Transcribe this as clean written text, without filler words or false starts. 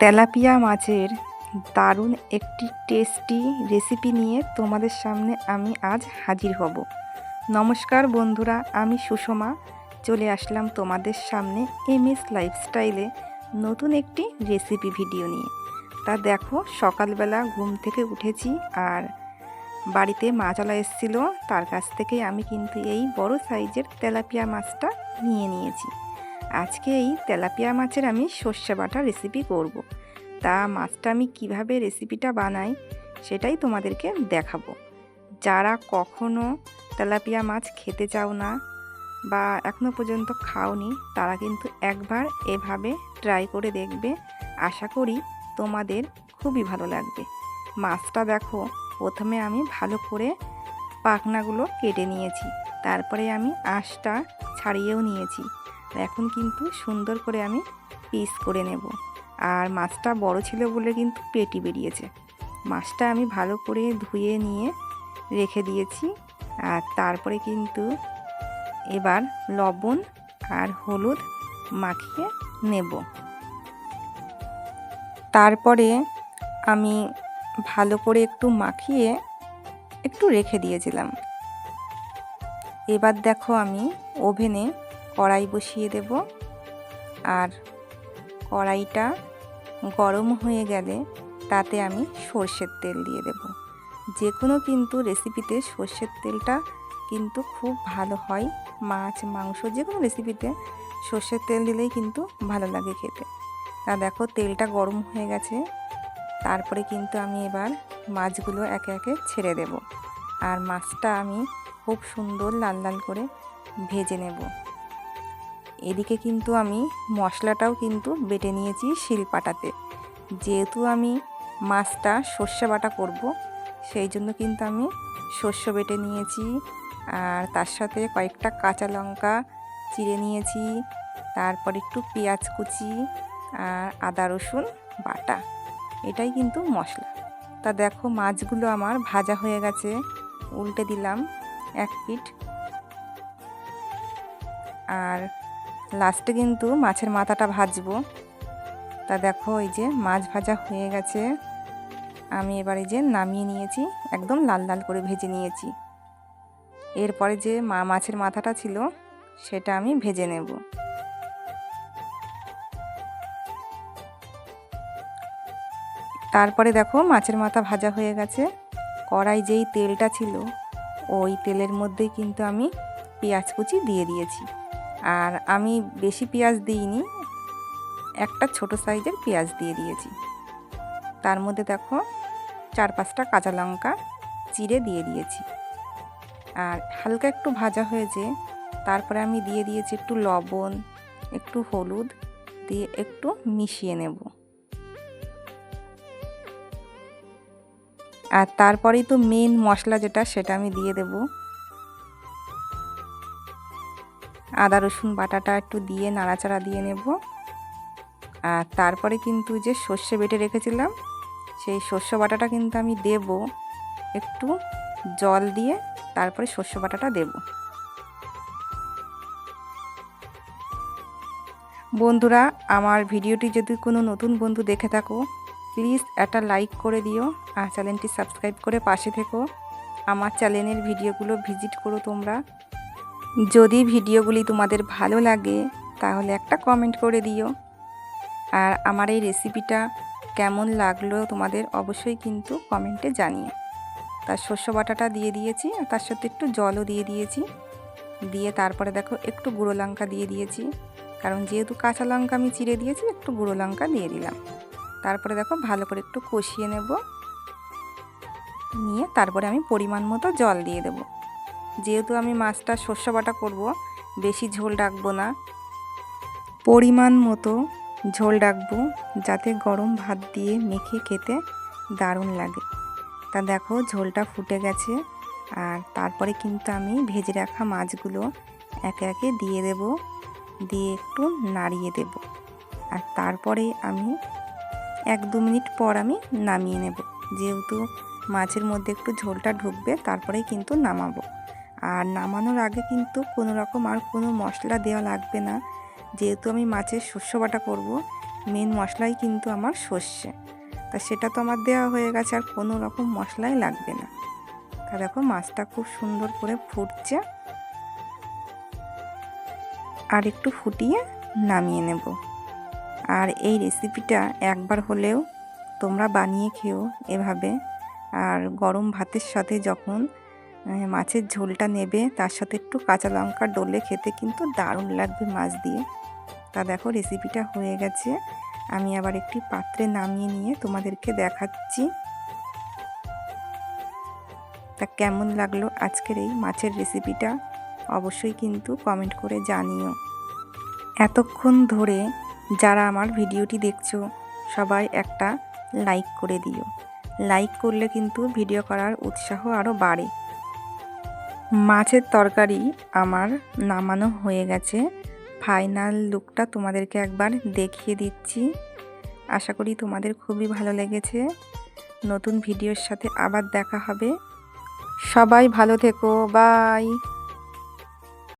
Tilapia মাছের দারুণ একটি টেস্টি রেসিপি নিয়ে তোমাদের সামনে আমি আজ হাজির হব। নমস্কার বন্ধুরা, আমি সুষমা চলে আসলাম তোমাদের সামনে এমএস লাইফস্টাইলে নতুন একটি রেসিপি ভিডিও নিয়ে। তা দেখো, সকালবেলা ঘুম থেকে উঠেছি আর বাড়িতে মাছওয়ালা এসেছিল, তার কাছ থেকে আমি কিন্তু এই বড় সাইজের তেলাপিয়া মাছটা নিয়েছি। আজকে এই তেলাপিয়া মাছের আমি সর্ষে বাটা রেসিপি করব। তা মাছটা আমি কিভাবে রেসিপিটা বানাই সেটাই তোমাদেরকে দেখাবো। যারা কখনো তেলাপিয়া মাছ খেতে চাও না বা এখনো পর্যন্ত খাওনি, তারা কিন্তু একবার এভাবে ট্রাই করে দেখবে। আশা করি তোমাদের খুবই ভালো লাগবে। মাছটা দেখো, প্রথমে আমি ভালো করে পাখনাগুলো কেটে নিয়েছি, তারপরে আমি আঁশটা ছাড়িয়েও নিয়েছি। এখন কিন্তু সুন্দর করে আমি পিস করে নেব। আর মাছটা বড় ছিল বলে কিন্তু পেটি বেরিয়েছে। মাছটা আমি ভালো করে ধুয়ে নিয়ে রেখে দিয়েছি। আর তারপরে কিন্তু এবার লবণ আর হলুদ মাখিয়ে নেব। তারপরে আমি ভালো করে একটু মাখিয়ে একটু রেখে দিয়েছিলাম। এবার দেখো, আমি ওভেনে কড়াই বসিয়ে দেব। আর কড়াইটা গরম হয়ে গেলে তাতে আমি সর্ষের তেল দিয়ে দেব। যে কোনো কিন্তু রেসিপিতে সর্ষের তেলটা কিন্তু খুব ভালো হয়। মাছ, মাংস, যে কোনো রেসিপিতে সর্ষের তেল দিলেই কিন্তু ভালো লাগে খেতে। তা দেখো, তেলটা গরম হয়ে গেছে। তারপরে কিন্তু আমি এবার মাছগুলো একে একে ছেড়ে দেব। আর মাছটা আমি খুব সুন্দর লাল লাল করে ভেজে নেব। এদিকে কিন্তু আমি মশলাটাও কিন্তু বেটে নিয়েছি শিলপাটাতে। যেহেতু আমি মাছটা সর্ষে বাটা করব, সেই জন্য কিন্তু আমি সর্ষে বেটে নিয়েছি। আর তার সাথে কয়েকটা কাঁচা লঙ্কা চিড়ে নিয়েছি, তারপর একটু পেঁয়াজ কুচি আর আদা রসুন বাটা, এটাই কিন্তু মশলা। তা দেখো, মাছগুলো আমার ভাজা হয়ে গেছে। উল্টে দিলাম এক পিঠ। আর লাস্টে কিন্তু মাছের মাথাটা ভাজবো। তা দেখো, এই যে মাছ ভাজা হয়ে গেছে। আমি এবার এই যে নামিয়ে নিয়েছি, একদম লাল লাল করে ভেজে নিয়েছি। এরপরে যে মাছের মাথাটা ছিল সেটা আমি ভেজে নেব। তারপরে দেখো, মাছের মাথা ভাজা হয়ে গেছে। কড়াই যেই তেলটা ছিল ওই তেলের মধ্যেই কিন্তু আমি পেঁয়াজ কুচি দিয়ে দিয়েছি। আর আমি বেশি পেঁয়াজ দিইনি, একটা ছোট সাইজের পেঁয়াজ দিয়ে দিয়েছি। তার মধ্যে দেখো 4-5টা কাঁচা লঙ্কা চিড়ে দিয়ে দিয়েছি। আর হালকা একটু ভাজা হয়েছে, তারপরে আমি দিয়ে দিয়েছি একটু লবণ, একটু হলুদ দিয়ে একটু মিশিয়ে নেব। আর তারপরেই তো মেন মশলা যেটা, সেটা আমি দিয়ে দেব। আদা রসুন বাটাটা একটু দিয়ে নাড়াচাড়া দিয়ে নেব। আর তারপরে কিন্তু যে সর্ষে বেটে রেখেছিলাম সেই সর্ষে বাটাটা কিন্তু আমি দেব, একটু জল দিয়ে তারপরে সর্ষে বাটাটা দেব। বন্ধুরা, আমার ভিডিওটি যদি কোনো নতুন বন্ধু দেখে থাকো, প্লিজ একটা লাইক করে দিও আর চ্যানেলটি সাবস্ক্রাইব করে পাশে থেকো। আমার চ্যানেলের ভিডিওগুলো ভিজিট করো তোমরা। যদি ভিডিওগুলি তোমাদের ভালো লাগে তাহলে একটা কমেন্ট করে দিও। আর আমার এই রেসিপিটা কেমন লাগলো তোমাদের অবশ্যই কিন্তু কমেন্টে জানিও। তার সর্ষে বাটাটা দিয়ে দিয়েছি আর তার সাথে একটু জলও দিয়ে দিয়েছি। দিয়ে তারপরে দেখো একটু গুঁড়ো লঙ্কা দিয়ে দিয়েছি, কারণ যেহেতু কাঁচা লঙ্কা আমি চিড়ে দিয়েছি, একটু গুঁড়ো লঙ্কা দিয়ে দিলাম। তারপরে দেখো ভালো করে একটু কষিয়ে নেব। নিয়ে তারপরে আমি পরিমাণ মতো জল দিয়ে দেব। যেহেতু আমি মাছটা সর্ষে বাটা করব, বেশি ঝোল রাখবো না, পরিমাণ মতো ঝোল রাখবো, যাতে গরম ভাত দিয়ে মেখে খেতে দারুণ লাগে। তা দেখো, ঝোলটা ফুটে গেছে। আর তারপরে কিন্তু আমি ভেজে রাখা মাছগুলো একে একে দিয়ে দেব, দিয়ে একটু নাড়িয়ে দেব। আর তারপরে আমি 1-2 মিনিট পর আমি নামিয়ে নেব। যেহেতু মাছের মধ্যে একটু ঝোলটা ঢুকবে, তারপরেই কিন্তু নামাবো। আর নামানোর আগে কিন্তু কোনো রকম আর কোনো মশলা দেওয়া লাগবে না। যেহেতু আমি মাছের সর্ষে বাটা করব, মেন মশলাই কিন্তু আমার সর্ষে। তা সেটা তো আমার দেওয়া হয়ে গেছে, আর কোনো রকম মশলাই লাগবে না। তা দেখো মাছটা খুব সুন্দর করে ফুটছে, আর একটু ফুটিয়ে নামিয়ে নেব। আর এই রেসিপিটা একবার হলেও তোমরা বানিয়ে খেও এভাবে। আর গরম ভাতের সাথে যখন মাছের ঝোলটা নেবে, তার সাথে একটু কাঁচা লঙ্কা ডলে খেতে কিন্তু দারুণ লাগবে মাছ দিয়ে। তা দেখো রেসিপিটা হয়ে গেছে, আমি আবার একটি পাত্রে নামিয়ে নিয়ে তোমাদেরকে দেখাচ্ছি। তা কেমন লাগলো আজকের এই মাছের রেসিপিটা অবশ্যই কিন্তু কমেন্ট করে জানিও। এতক্ষণ ধরে যারা আমার ভিডিওটি দেখছো সবাই একটা লাইক করে দিও। লাইক করলে কিন্তু ভিডিও করার উৎসাহ আরও বাড়ে। মাছের তরকারি আমার নামানো হয়ে গেছে, ফাইনাল লুকটা তোমাদেরকে একবার দেখিয়ে দিচ্ছি। আশা করি তোমাদের খুবই ভালো লেগেছে। নতুন ভিডিওর সাথে আবার দেখা হবে। সবাই ভালো থেকো, বাই।